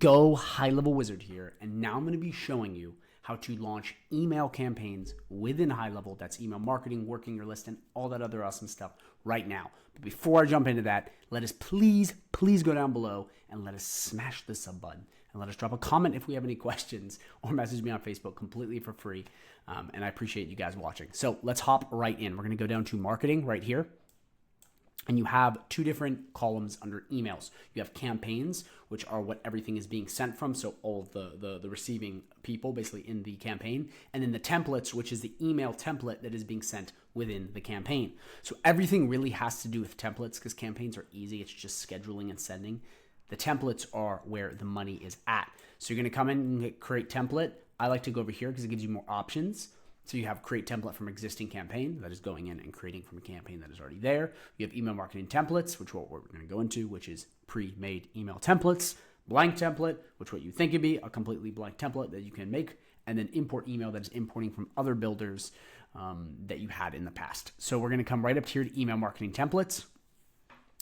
Go High Level Wizard here, and now I'm going to be showing you how to launch email campaigns within High Level. That's email marketing, working your list, and all that other awesome stuff right now. But before I jump into that, let us please go down below and let us smash the sub button and let us drop a comment if we have any questions, or message me on Facebook completely for free. And I appreciate you guys watching. So let's hop right in. We're going to go down to marketing right here. And you have two different columns under emails. You have campaigns, which are what everything is being sent from, so all of the receiving people basically in the campaign. And then the templates, which is the email template that is being sent within the campaign. So everything really has to do with templates because campaigns are easy. It's just scheduling and sending. The templates are where the money is at. So you're going to come in and hit create template. I like to go over here because it gives you more options. So you have create template from existing campaign, that is going in and creating from a campaign that is already there. You have email marketing templates, which what we're going to go into, which is pre-made email templates, blank template, which what you think would be a completely blank template that you can make, and then import email that is importing from other builders that you had in the past. So we're going to come right up here to email marketing templates.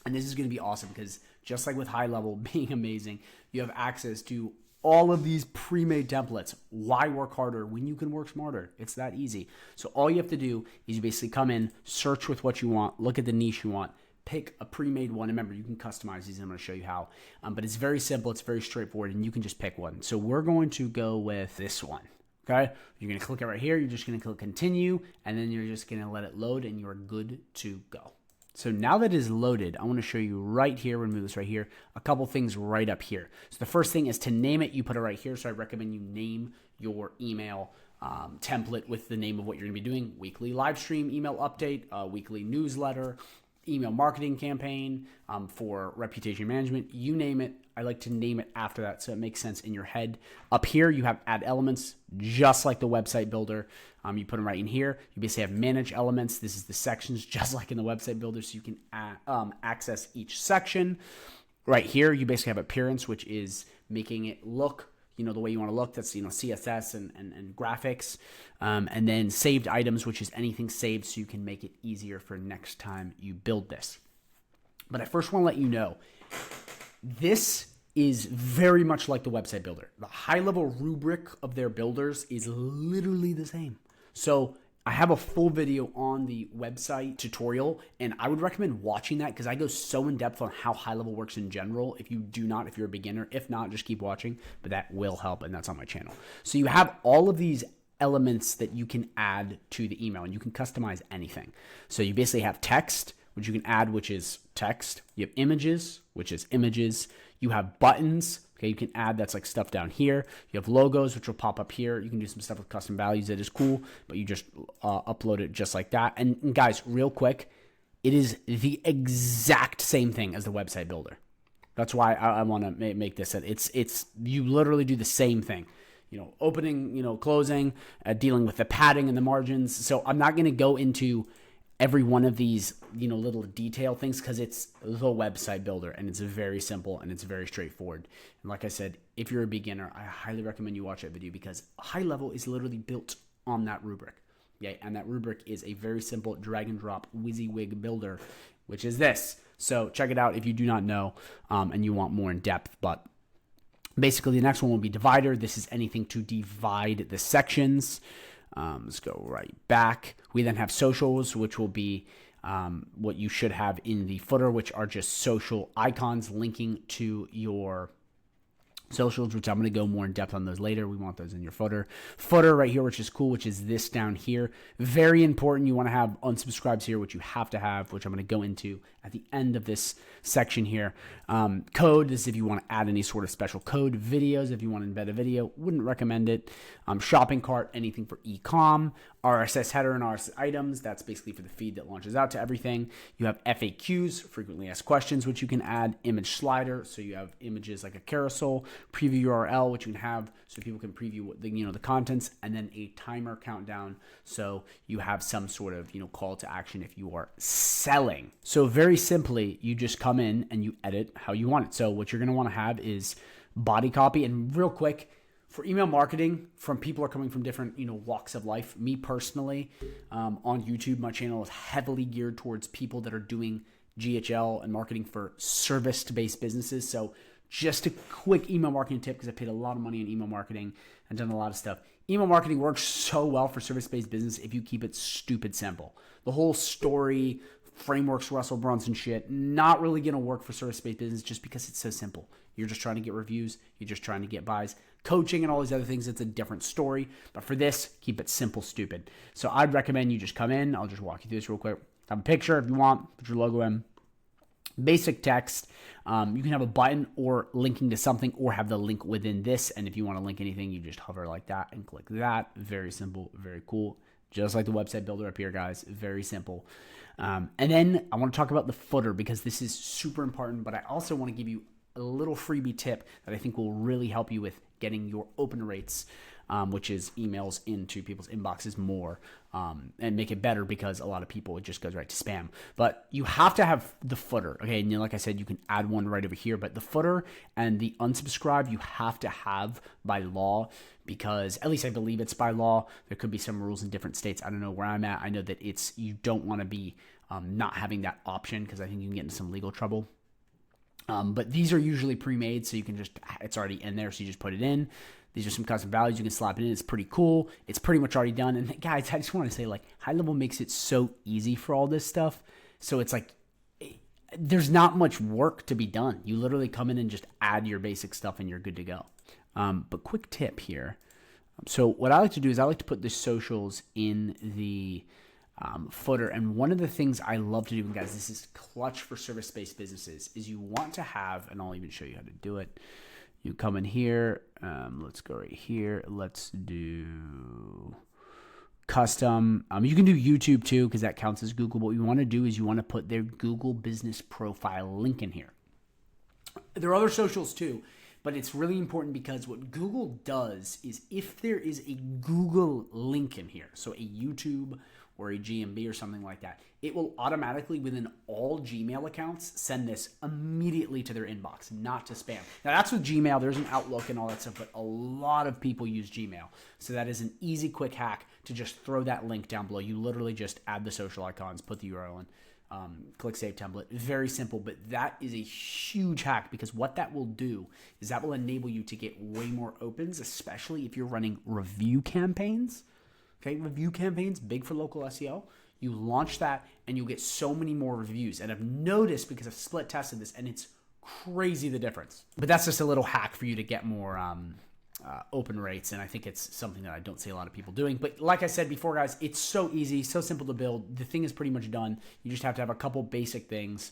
And this is going to be awesome because just like with High Level being amazing, you have access to all of these pre-made templates. Why work harder when you can work smarter? It's that easy. So all you have to do is you basically come in, search with what you want, look at the niche you want, pick a pre-made one. Remember, you can customize these, and I'm going to show you how. But it's very simple. It's very straightforward, and you can just pick one. So we're going to go with this one. Okay? You're going to click it right here. You're just going to click continue, and then you're just going to let it load, and you're good to go. So now that it is loaded, I want to show you right here, we're going to move this right here, a couple things right up here. So the first thing is to name it. You put it right here. So I recommend you name your email template with the name of what you're going to be doing. Weekly live stream, email update, weekly newsletter, email marketing campaign for reputation management. You name it. I like to name it after that so it makes sense in your head. Up here, you have add elements, just like the website builder. You put them right in here. You basically have manage elements. This is the sections, just like in the website builder, so you can access each section. Right here, you basically have appearance, which is making it look the way you want to look. That's CSS and graphics. And then saved items, which is anything saved so you can make it easier for next time you build this. But I first want to let you know, this is very much like the website builder. The high level rubric of their builders is literally the same. So I have a full video on the website tutorial, and I would recommend watching that because I go so in depth on how High Level works in general. If you're a beginner, if not, just keep watching, but that will help, and that's on my channel. So you have all of these elements that you can add to the email, and you can customize anything. So you basically have text, which you can add, which is text. You have images, which is images. You have buttons. Okay, you can add, that's like stuff down here. You have logos, which will pop up here. You can do some stuff with custom values that is cool, but you just upload it just like that. And guys, real quick, it is the exact same thing as the website builder. That's why I want to make this. It's you literally do the same thing. Opening, closing, dealing with the padding and the margins. So I'm not going to go into every one of these, little detail things because it's the website builder and it's very simple and it's very straightforward. And like I said, if you're a beginner, I highly recommend you watch that video because High Level is literally built on that rubric. Yeah, and that rubric is a very simple drag and drop WYSIWYG builder, which is this. So check it out if you do not know and you want more in depth. But basically, the next one will be divider. This is anything to divide the sections. Let's go right back. We then have socials, which will be what you should have in the footer, which are just social icons linking to your socials, which I'm going to go more in depth on those later. We want those in your footer. Footer right here, which is cool, which is this down here. Very important. You want to have unsubscribes here, which you have to have, which I'm going to go into at the end of this section here. Code, this is if you want to add any sort of special code. Videos, if you want to embed a video, wouldn't recommend it. Shopping cart, anything for e-com. RSS header and RSS items, that's basically for the feed that launches out to everything. You have FAQs, frequently asked questions, which you can add. Image slider, so you have images like a carousel. Preview URL, which you can have so people can preview what the contents, and then a timer countdown, so you have some sort of call to action if you are selling. So very simply, you just come in and you edit how you want it. So what you're going to want to have is body copy. And real quick, for email marketing, from people are coming from different walks of life. Me personally, on YouTube, my channel is heavily geared towards people that are doing GHL and marketing for service-based businesses. So Just a quick email marketing tip, because I paid a lot of money in email marketing and done a lot of stuff. Email marketing works so well for service-based business if you keep it stupid simple. The whole story, frameworks, Russell Brunson shit, not really going to work for service-based business just because it's so simple. You're just trying to get reviews. You're just trying to get buys. Coaching and all these other things, it's a different story. But for this, keep it simple, stupid. So I'd recommend you just come in. I'll just walk you through this real quick. Have a picture if you want. Put your logo in. Basic text. You can have a button or linking to something, or have the link within this. And if you want to link anything, you just hover like that and click that. Very simple, very cool. Just like the website builder up here, guys. Very simple. And then I want to talk about the footer, because this is super important, but I also want to give you a little freebie tip that I think will really help you with getting your open rates, which is emails into people's inboxes more, and make it better, because a lot of people, it just goes right to spam. But you have to have the footer, okay? And like I said, you can add one right over here, but the footer and the unsubscribe you have to have by law, because at least I believe it's by law. There could be some rules in different states. I don't know where I'm at. I know that you don't want to be not having that option, because I think you can get into some legal trouble. But these are usually pre-made, so you can it's already in there, so you just put it in. These are some custom values. You can slap it in. It's pretty cool. It's pretty much already done. And guys, I just want to say, like, High Level makes it so easy for all this stuff. So it's like, there's not much work to be done. You literally come in and just add your basic stuff and you're good to go. But quick tip here. So what I like to do is I like to put the socials in the footer. And one of the things I love to do, and guys, this is clutch for service-based businesses, is you want to have, and I'll even show you how to do it. You come in here. Let's go right here. Let's do custom. You can do YouTube too, because that counts as Google. But what you want to do is you want to put their Google business profile link in here. There are other socials too, but it's really important, because what Google does is if there is a Google link in here, so a YouTube or a GMB or something like that, it will automatically, within all Gmail accounts, send this immediately to their inbox, not to spam. Now, that's with Gmail. There's an Outlook and all that stuff, but a lot of people use Gmail. So that is an easy, quick hack to just throw that link down below. You literally just add the social icons, put the URL in, click Save Template. Very simple, but that is a huge hack, because what that will do is that will enable you to get way more opens, especially if you're running review campaigns. Okay, review campaigns, big for local SEO. You launch that and you'll get so many more reviews. And I've noticed, because I've split tested this, and it's crazy the difference. But that's just a little hack for you to get more open rates. And I think it's something that I don't see a lot of people doing. But like I said before, guys, it's so easy, so simple to build. The thing is pretty much done. You just have to have a couple basic things.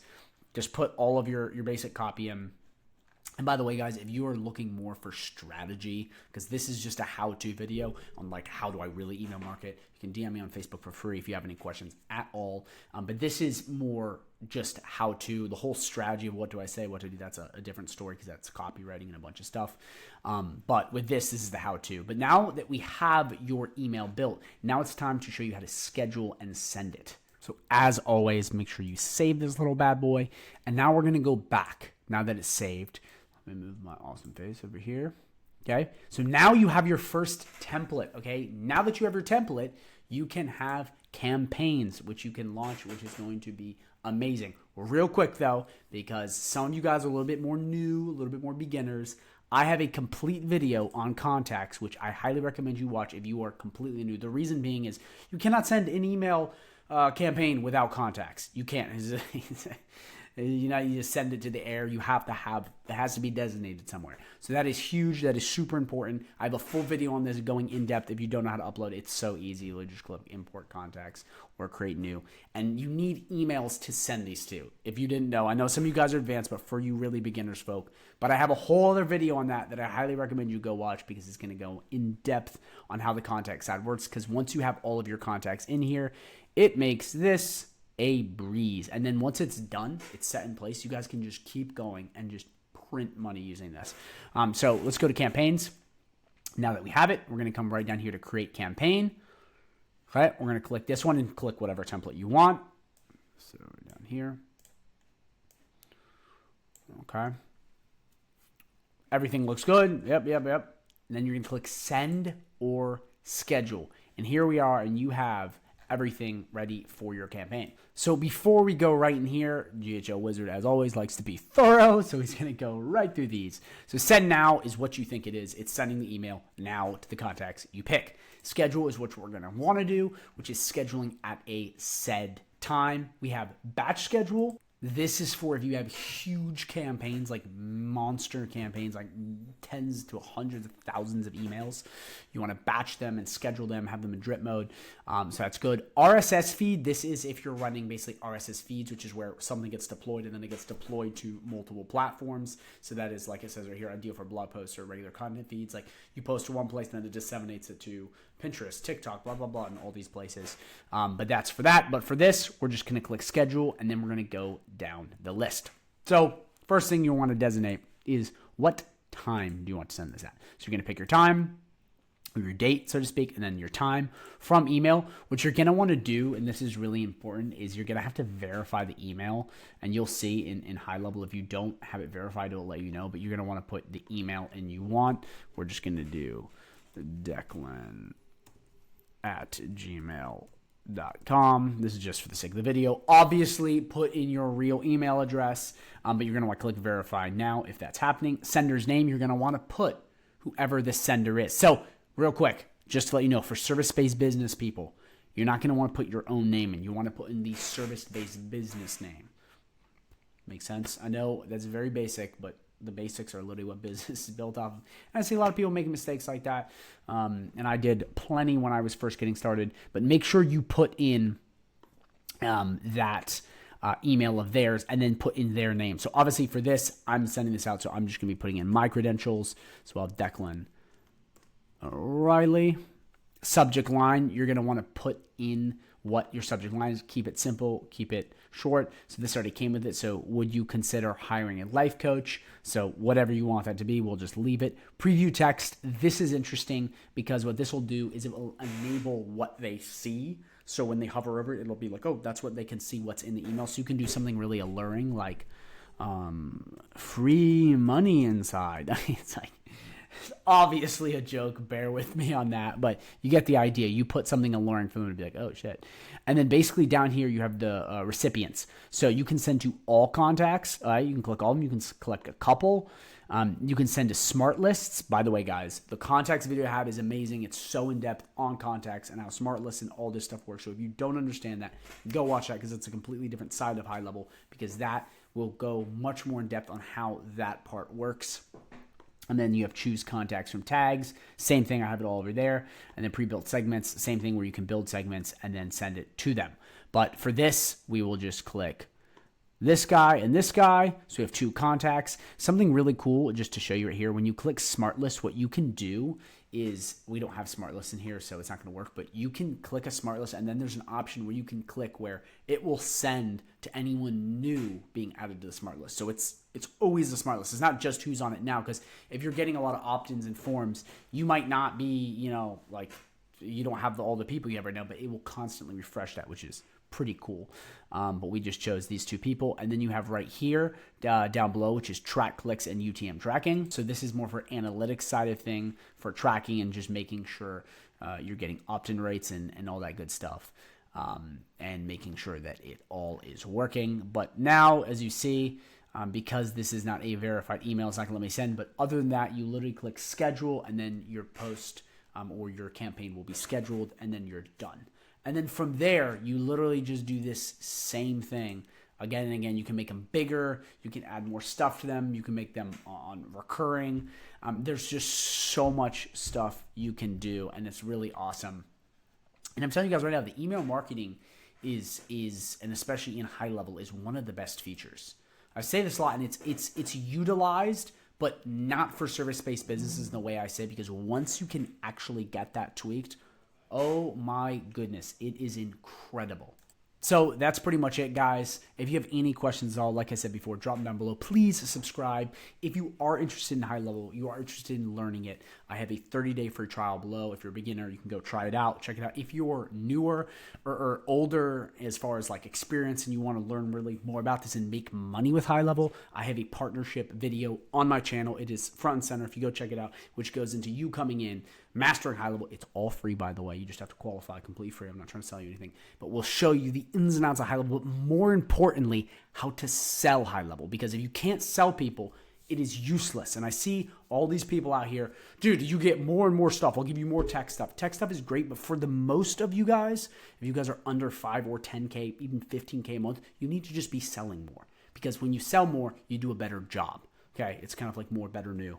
Just put all of your basic copy in. And by the way, guys, if you are looking more for strategy, because this is just a how-to video on like how do I really email market, you can DM me on Facebook for free if you have any questions at all. But this is more just how-to, the whole strategy of what do I say, what to do. That's a different story, because that's copywriting and a bunch of stuff. But with this is the how-to. But now that we have your email built, now it's time to show you how to schedule and send it. So as always, make sure you save this little bad boy. And now we're going to go back now that it's saved. Let me move my awesome face over here. Okay, so now you have your first template. Okay, now that you have your template, you can have campaigns, which you can launch, which is going to be amazing. Real quick though, because some of you guys are a little bit more new, a little bit more beginners, I have a complete video on contacts, which I highly recommend you watch if you are completely new. The reason being is you cannot send an email campaign without contacts. You can't. You just send it to the air. You have to have, it has to be designated somewhere. So that is huge. That is super important. I have a full video on this going in depth. If you don't know how to upload, it's so easy. You just click import contacts or create new. And you need emails to send these to. If you didn't know, I know some of you guys are advanced, but for you really beginners folk, but I have a whole other video on that I highly recommend you go watch, because it's going to go in depth on how the contact side works. Because once you have all of your contacts in here, it makes this a breeze. And then once it's done, it's set in place, you guys can just keep going and just print money using this. So let's go to campaigns. Now that we have it, we're going to come right down here to create campaign. Okay, we're going to click this one and click whatever template you want. So down here. Okay. Everything looks good. Yep. And then you're going to click send or schedule. And here we are, and you have everything ready for your campaign. So before we go right in here, GHL Wizard, as always, likes to be thorough, so he's going to go right through these. So send now is what you think it is. It's sending the email now to the contacts you pick. Schedule is what we're going to want to do, which is scheduling at a said time. We have batch schedule. This is for if you have huge campaigns, like monster campaigns, like tens to hundreds of thousands of emails. You want to batch them and schedule them, have them in drip mode. So that's good. RSS feed. This is if you're running basically RSS feeds, which is where something gets deployed and then it gets deployed to multiple platforms. So that is, like it says right here, ideal for blog posts or regular content feeds. Like you post to one place and then it disseminates it to Pinterest, TikTok, blah, blah, blah, and all these places. But that's for that. But for this, we're just going to click schedule, and then we're going to go down the list. So first thing you want to designate is what time do you want to send this at? So you're going to pick your time, or your date, so to speak, and then your time from email. What you're going to want to do, and this is really important, is you're going to have to verify the email. And you'll see in high level, if you don't have it verified, it'll let you know. But you're going to want to put the email in you want. We're just going to do Declan@gmail.com. This is just for the sake of the video. Obviously, put in your real email address, but you're going to want to click verify now if that's happening. Sender's name, you're going to want to put whoever the sender is. So real quick, just to let you know, for service-based business people, you're not going to want to put your own name in. You want to put in the service-based business name. Makes sense? I know that's very basic, but the basics are literally what business is built off of. And I see a lot of people making mistakes like that. And I did plenty when I was first getting started. But make sure you put in that email of theirs and then put in their name. So obviously for this, I'm sending this out. So I'm just going to be putting in my credentials. So I'll have Declan Riley. Subject line, you're going to want to put in what your subject line is. Keep it simple, keep it short. So this already came with it. So would you consider hiring a life coach? So whatever you want that to be, we'll just leave it. Preview text. This is interesting because what this will do is it will enable what they see. So when they hover over it, it'll be like, oh, that's what they can see, what's in the email. So you can do something really alluring like free money inside. It's like, it's obviously a joke. Bear with me on that, but you get the idea. You put something alluring for them to be like, oh shit. And then basically down here, you have the recipients. So you can send to all contacts. You can click all of them. You can collect a couple. You can send to smart lists. By the way, guys, the contacts video I have is amazing. It's so in-depth on contacts and how smart lists and all this stuff works. So if you don't understand that, go watch that because it's a completely different side of high level, because that will go much more in depth on how that part works. And then you have choose contacts from tags. Same thing, I have it all over there. And then pre-built segments, same thing where you can build segments and then send it to them. But for this, we will just click this guy and this guy. So we have two contacts. Something really cool, just to show you right here, when you click smart list, what you can do is, we don't have smart lists in here, so it's not going to work, but you can click a smart list and then there's an option where you can click where it will send to anyone new being added to the smart list. So it's always the smart list. It's not just who's on it now, because if you're getting a lot of opt-ins and forms, you might not be, like you don't have all the people you have right now, but it will constantly refresh that, which is pretty cool. But we just chose these two people. And then you have right here down below, which is track clicks and UTM tracking. So this is more for analytics side of thing, for tracking and just making sure you're getting opt-in rates and all that good stuff. And making sure that it all is working. But now, as you see, because this is not a verified email, it's not going to let me send. But other than that, you literally click schedule, and then your post or your campaign will be scheduled, and then you're done. And then from there, you literally just do this same thing again and again. You can make them bigger. You can add more stuff to them. You can make them on recurring. There's just so much stuff you can do, and it's really awesome. And I'm telling you guys right now, the email marketing is and especially in high level, is one of the best features. I say this a lot, and it's utilized, but not for service-based businesses in the way I say, because once you can actually get that tweaked, oh my goodness, it is incredible. So that's pretty much it, guys. If you have any questions at all, like I said before, drop them down below. Please subscribe. If you are interested in high level, you are interested in learning it, I have a 30-day free trial below. If you're a beginner, you can go try it out, check it out. If you're newer or older as far as like experience and you want to learn really more about this and make money with high level, I have a partnership video on my channel. It is front and center if you go check it out, which goes into you coming in, Mastering High Level. It's all free, by the way. You just have to qualify, completely free. I'm not trying to sell you anything, but we'll show you the ins and outs of High Level, but more importantly, how to sell High Level. Because if you can't sell people, it is useless. And I see all these people out here, dude, you get more and more stuff. I'll give you more tech stuff. Tech stuff is great, but for the most of you guys, if you guys are under 5 or 10K, even 15K a month, you need to just be selling more. Because when you sell more, you do a better job. Okay, it's kind of like more, better, new.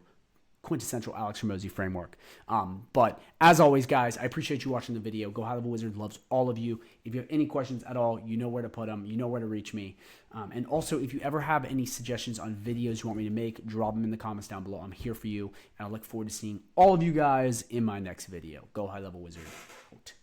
Quintessential Alex Hormozi framework. But as always, guys, I appreciate you watching the video. Go High Level Wizard loves all of you. If you have any questions at all, you know where to put them. You know where to reach me. And also, if you ever have any suggestions on videos you want me to make, drop them in the comments down below. I'm here for you. And I look forward to seeing all of you guys in my next video. Go High Level Wizard out.